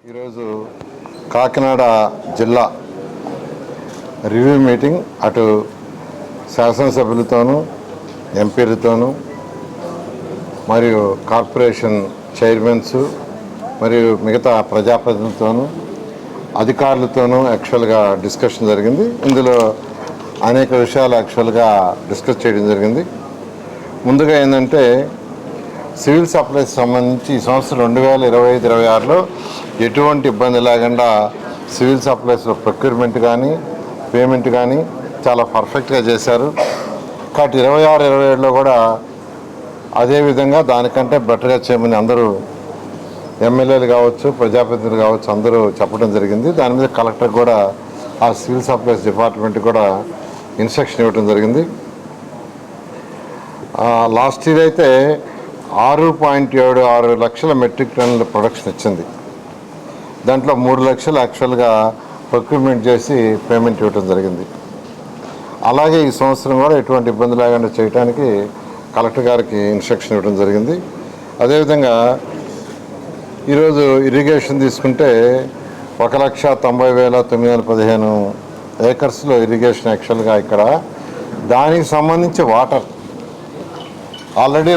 ఈరోజు కాకినాడ జిల్లా review meeting అటు శాసనసభ్యులతోనూ ఎంపీలతోనూ మరియు కార్పొరేషన్ చైర్మన్స్ మరియు మిగతా ప్రజాప్రతినిధులతోనూ అధికారులతోనూ యాక్చువల్గా డిస్కషన్ జరిగింది. ఇందులో అనేక విషయాలు యాక్చువల్గా డిస్కస్ చేయడం జరిగింది. ముందుగా ఏంటంటే సివిల్ సప్లైస్ సంబంధించి ఈ సంవత్సరం 2025-26లో ఎటువంటి ఇబ్బంది లేకుండా సివిల్ సప్లైస్లో ప్రొక్యూర్మెంట్ కానీ పేమెంట్ కానీ చాలా పర్ఫెక్ట్గా చేశారు. కాబట్టి 26-27లో కూడా అదేవిధంగా దానికంటే బెటర్గా చేయమని అందరూ ఎమ్మెల్యేలు కావచ్చు, ప్రజాప్రతినిధులు కావచ్చు, అందరూ చెప్పడం జరిగింది. దాని మీద కలెక్టర్ కూడా ఆ సివిల్ సప్లైస్ డిపార్ట్మెంట్ కూడా ఇన్స్ట్రక్షన్ ఇవ్వడం జరిగింది. లాస్ట్ ఇయర్ అయితే 6.76 లక్షల మెట్రిక్ టన్నుల ప్రొడక్షన్ ఇచ్చింది. దాంట్లో 3 లక్షలు యాక్చువల్గా ప్రొక్యూర్మెంట్ చేసి పేమెంట్ ఇవ్వడం జరిగింది. అలాగే ఈ సంవత్సరం కూడా ఎటువంటి ఇబ్బంది లేకుండా చేయడానికి కలెక్టర్ గారికి ఇన్స్ట్రక్షన్ ఇవ్వడం జరిగింది. అదేవిధంగా ఈరోజు ఇరిగేషన్ తీసుకుంటే 1,90,915 ఏకర్స్లో ఇరిగేషన్ యాక్చువల్గా ఇక్కడ దానికి సంబంధించి వాటర్ ఆల్రెడీ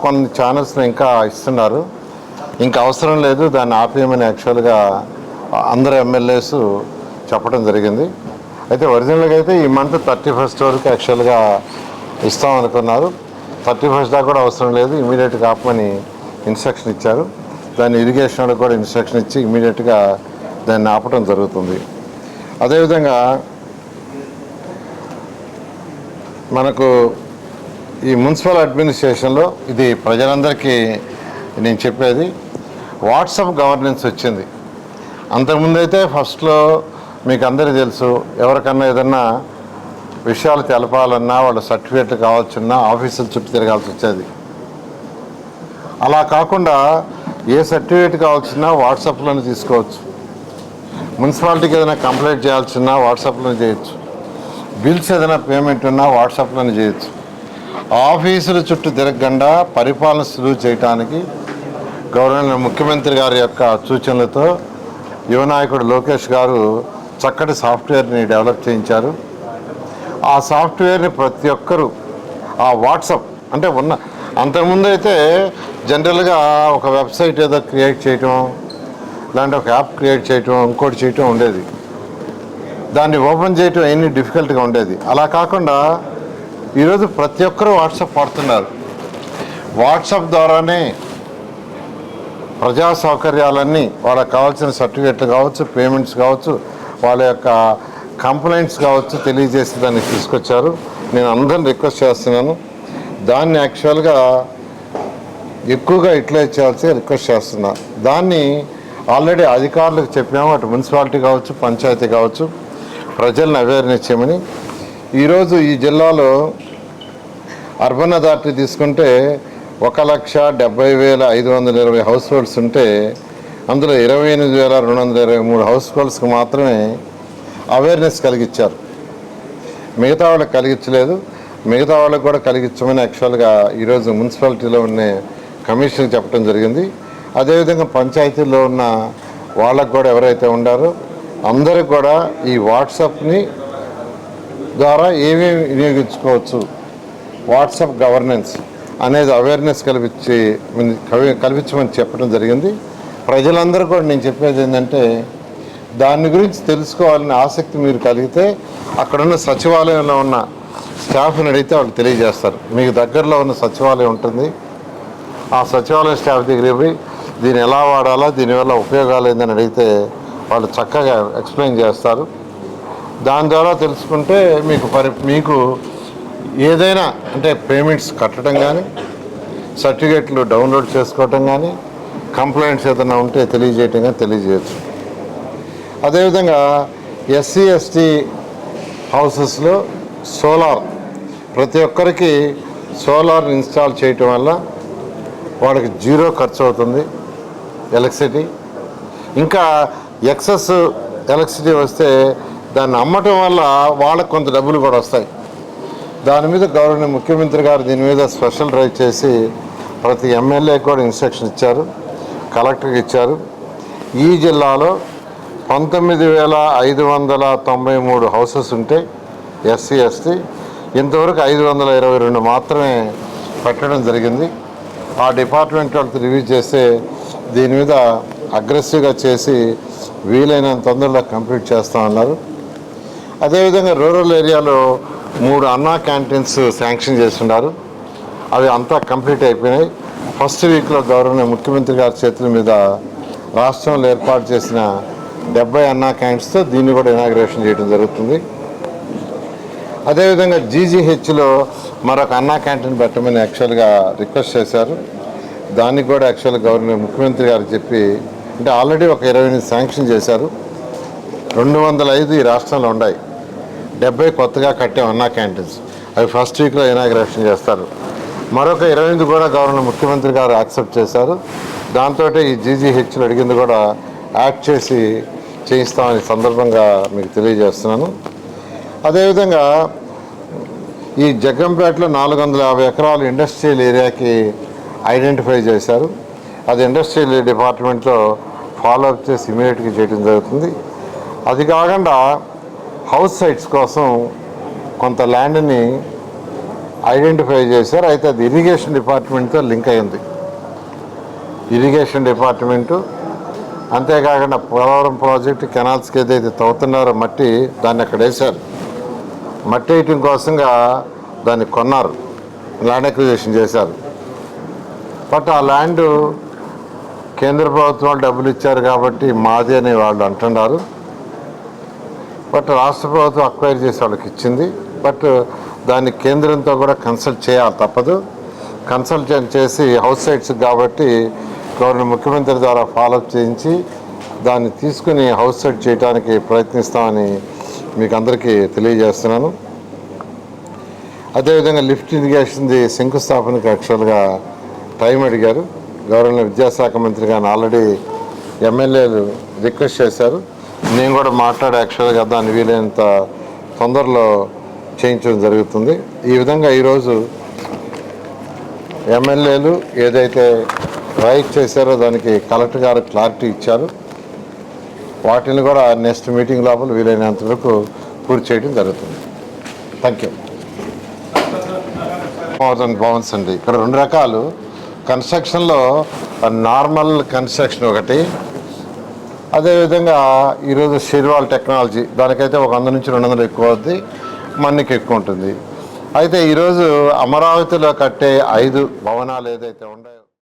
కొన్ని ఛానల్స్లో ఇంకా ఇస్తున్నారు, ఇంకా అవసరం లేదు దాన్ని ఆపేయమని యాక్చువల్గా అందరు ఎమ్మెల్యేస్ చెప్పడం జరిగింది. అయితే ఒరిజినల్గా అయితే ఈ మంత్ 31st వరకు యాక్చువల్గా ఇస్తామనుకున్నారు. 31st దాకా కూడా అవసరం లేదు, ఇమీడియట్గా ఆపమని ఇన్స్ట్రక్షన్ ఇచ్చారు. దాన్ని ఇరిగేషన్ వాళ్ళకి కూడా ఇన్స్ట్రక్షన్ ఇచ్చి ఇమీడియట్గా దాన్ని ఆపడం జరుగుతుంది. అదేవిధంగా మనకు ఈ మున్సిపల్ అడ్మినిస్ట్రేషన్లో ఇది ప్రజలందరికీ నేను చెప్పేది, వాట్సాప్ గవర్నెన్స్ వచ్చింది. అంతకుముందు అయితే ఫస్ట్లో మీకు అందరికీ తెలుసు, ఎవరికన్నా ఏదన్నా విషయాలు తెలపాలన్నా వాళ్ళ సర్టిఫికేట్లు కావాల్సిన ఆఫీసుల చుట్టూ తిరగాల్సి వచ్చేది. అలా కాకుండా ఏ సర్టిఫికేట్ కావాల్సిన వాట్సాప్లోనే తీసుకోవచ్చు. మున్సిపాలిటీకి ఏదైనా కంప్లైంట్ చేయాల్సిన వాట్సాప్లోనే చేయొచ్చు. బిల్స్ ఏదైనా పేమెంట్ ఉన్నా వాట్సాప్లోనే చేయొచ్చు. ఆఫీసుల చుట్టూ తిరగకుండా పరిపాలన సులువు చేయడానికి గవర్నర్ ముఖ్యమంత్రి గారి యొక్క సూచనలతో యువనాయకుడు లోకేష్ గారు చక్కటి సాఫ్ట్వేర్ని డెవలప్ చేయించారు. ఆ సాఫ్ట్వేర్ని ప్రతి ఒక్కరూ ఆ వాట్సాప్ అంటే అంతకుముందు అయితే జనరల్గా ఒక వెబ్సైట్ ఏదో క్రియేట్ చేయటం, ఇలాంటి ఒక యాప్ క్రియేట్ చేయటం, ఇంకోటి చేయటం ఉండేది. దాన్ని ఓపెన్ చేయటం ఎన్ని డిఫికల్ట్గా ఉండేది. అలా కాకుండా ఈరోజు ప్రతి ఒక్కరూ వాట్సాప్ వాడుతున్నారు. వాట్సాప్ ద్వారానే ప్రజా సౌకర్యాలన్నీ వాళ్ళకి కావాల్సిన సర్టిఫికేట్లు కావచ్చు, పేమెంట్స్ కావచ్చు, వాళ్ళ యొక్క కంప్లైంట్స్ కావచ్చు తెలియజేసి దాన్ని తీసుకొచ్చారు. నేను అందరిని రిక్వెస్ట్ చేస్తున్నాను, దాన్ని యాక్చువల్గా ఎక్కువగా యూటిలైజ్ చేయాల్సి రిక్వెస్ట్ చేస్తున్నా. దాన్ని ఆల్రెడీ అధికారులకు చెప్పాము, అటు మున్సిపాలిటీ కావచ్చు, పంచాయతీ కావచ్చు, ప్రజలను అవేర్నెస్ చేయమని. ఈరోజు ఈ జిల్లాలో అర్బన్ అథారిటీ తీసుకుంటే 1,70,520 హౌస్ హోల్డ్స్ ఉంటే అందులో 28,223 హౌస్ హోల్డ్స్కి మాత్రమే అవేర్నెస్ కలిగించారు. మిగతా వాళ్ళకి కలిగించలేదు. మిగతా వాళ్ళకి కూడా కలిగించమని యాక్చువల్గా ఈరోజు మున్సిపాలిటీలో ఉన్న కమిషన్కి చెప్పడం జరిగింది. అదేవిధంగా పంచాయతీల్లో ఉన్న వాళ్ళకు కూడా ఎవరైతే ఉండారో అందరికి కూడా ఈ వాట్సాప్ని ద్వారా ఏమేమి వినియోగించుకోవచ్చు, వాట్సాప్ గవర్నెన్స్ అనేది అవేర్నెస్ కల్పించమని చెప్పడం జరిగింది. ప్రజలందరూ కూడా నేను చెప్పేది ఏంటంటే దాని గురించి తెలుసుకోవాలని ఆసక్తి మీరు కలిగితే అక్కడున్న సచివాలయంలో ఉన్న స్టాఫ్ని అడిగితే వాళ్ళు తెలియజేస్తారు. మీకు దగ్గరలో ఉన్న సచివాలయం ఉంటుంది, ఆ సచివాలయం స్టాఫ్ దగ్గరికి పోయి దీన్ని ఎలా వాడాలా, దీనివల్ల ఉపయోగాలు ఏందని అడిగితే వాళ్ళు చక్కగా ఎక్స్ప్లెయిన్ చేస్తారు. దాని ద్వారా తెలుసుకుంటే మీకు ఏదైనా అంటే పేమెంట్స్ కట్టడం కానీ, సర్టిఫికేట్లు డౌన్లోడ్ చేసుకోవటం కానీ, కంప్లైంట్స్ ఏదైనా ఉంటే తెలియజేయటం కానీ తెలియజేయచ్చు. అదేవిధంగా ఎస్సీ ఎస్టీ హౌసెస్లో సోలార్ ప్రతి ఒక్కరికి సోలార్ ఇన్స్టాల్ చేయటం వల్ల వాళ్ళకి 0 ఖర్చు అవుతుంది ఎలక్ట్రిసిటీ. ఇంకా ఎక్సెస్ ఎలక్ట్రిసిటీ వస్తే దాన్ని అమ్మటం వల్ల వాళ్ళకు కొంత డబ్బులు కూడా వస్తాయి. దాని మీద గవర్నర్ ముఖ్యమంత్రి గారు దీని మీద స్పెషల్ డ్రైవ్ చేసి ప్రతి ఎమ్మెల్యే కూడా ఇన్స్ట్రక్షన్ ఇచ్చారు, కలెక్టర్కి ఇచ్చారు. ఈ జిల్లాలో 19,593 హౌసెస్ ఉంటే ఎస్సీ ఎస్టీ, ఇంతవరకు 522 మాత్రమే పెట్టడం జరిగింది. ఆ డిపార్ట్మెంట్ వాళ్ళతో రివ్యూ చేస్తే దీని మీద అగ్రెసివ్గా చేసి వీలైనంత తొందరలో కంప్లీట్ చేస్తామన్నారు. అదేవిధంగా రూరల్ ఏరియాలో 3 అన్నా క్యాంటీన్స్ శాంక్షన్ చేస్తున్నారు. అవి అంతా కంప్లీట్ అయిపోయినాయి. ఫస్ట్ వీక్లో గౌరవ ముఖ్యమంత్రి గారి చేతుల మీద రాష్ట్రంలో ఏర్పాటు చేసిన 70 అన్నా క్యాంటీన్స్తో దీన్ని కూడా ఇనాగ్రేషన్ చేయడం జరుగుతుంది. అదేవిధంగా జీజీహెచ్లో మరొక అన్నా క్యాంటీన్ పెట్టమని యాక్చువల్గా రిక్వెస్ట్ చేశారు. దానికి కూడా యాక్చువల్గా గవర్నర్ ముఖ్యమంత్రి గారు చెప్పి, అంటే ఆల్రెడీ ఒక 28 శాంక్షన్ చేశారు. 205 ఈ రాష్ట్రంలో ఉన్నాయి. 70 కొత్తగా కట్టాం అన్నా క్యాంటీన్స్. అవి ఫస్ట్ వీక్లో ఇనాగ్రేషన్ చేస్తారు. మరొక 28 కూడా గవర్నర్ ముఖ్యమంత్రి గారు యాక్సెప్ట్ చేశారు. దాంతో ఈ జీజీహెచ్లు అడిగింది కూడా యాడ్ చేసి చేయిస్తామని సందర్భంగా మీకు తెలియజేస్తున్నాను. అదేవిధంగా ఈ జగ్గంపేటలో 450 ఎకరాలు ఇండస్ట్రియల్ ఏరియాకి ఐడెంటిఫై చేశారు. అది ఇండస్ట్రియల్ డిపార్ట్మెంట్లో ఫాలోఅప్ చేసి ఇమీడియట్గా చేయడం జరుగుతుంది. అది కాకుండా హౌస్ సైట్స్ కోసం కొంత ల్యాండ్ని ఐడెంటిఫై చేశారు. అయితే అది ఇరిగేషన్ డిపార్ట్మెంట్తో లింక్ అయింది. ఇరిగేషన్ డిపార్ట్మెంటు అంతేకాకుండా పోలవరం ప్రాజెక్టు కెనాల్స్కి ఏదైతే తవ్వుతున్నారో మట్టి, దాన్ని అక్కడ వేశారు. మట్టి వేయటం కోసంగా దాన్ని కొన్నారు, ల్యాండ్ అక్విజిషన్ చేశారు. బట్ ఆ ల్యాండ్ కేంద్ర ప్రభుత్వం వాళ్ళు డబ్బులు ఇచ్చారు కాబట్టి మాది అని వాళ్ళు అంటున్నారు. బట్ రాష్ట్ర ప్రభుత్వం అక్వైర్ చేసి వాళ్ళకి ఇచ్చింది. బట్ దాన్ని కేంద్రంతో కూడా కన్సల్ట్ చేయాలి, తప్పదు. కన్సల్ట్ చేసి హౌస్ సైట్స్ కాబట్టి గవర్నర్ ముఖ్యమంత్రి ద్వారా ఫాలోఅప్ చేయించి దాన్ని తీసుకుని హౌస్ సైట్ చేయడానికి ప్రయత్నిస్తామని మీకు అందరికీ తెలియజేస్తున్నాను. అదేవిధంగా లిఫ్ట్ ఇరిగేషన్ది శంకుస్థాపనకి యాక్చువల్గా టైం అడిగారు. గవర్నర్ విద్యాశాఖ మంత్రి గారిని ఆల్రెడీ ఎమ్మెల్యేలు రిక్వెస్ట్ చేశారు. నేను కూడా మాట్లాడి యాక్చువల్గా దాన్ని వీలైనంత తొందరలో చేయించడం జరుగుతుంది. ఈ విధంగా ఈరోజు ఎమ్మెల్యేలు ఏదైతే రైట్ చేశారో దానికి కలెక్టర్ గారు క్లారిటీ ఇచ్చారు. వాటిని కూడా నెక్స్ట్ మీటింగ్ లోపల వీలైనంత వరకు పూర్తి చేయడం జరుగుతుంది. Thank you. భవన్స్ అండి, ఇక్కడ 2 రకాలు కన్స్ట్రక్షన్లో నార్మల్ కన్స్ట్రక్షన్ ఒకటి, అదేవిధంగా ఈరోజు షెర్వాల్ టెక్నాలజీ, దానికైతే 100 నుంచి 200 ఎక్కువ అవుద్ది, మన్నికి ఎక్కువ ఉంటుంది. అయితే ఈరోజు అమరావతిలో కట్టే 5 భవనాలు ఏదైతే ఉన్నాయో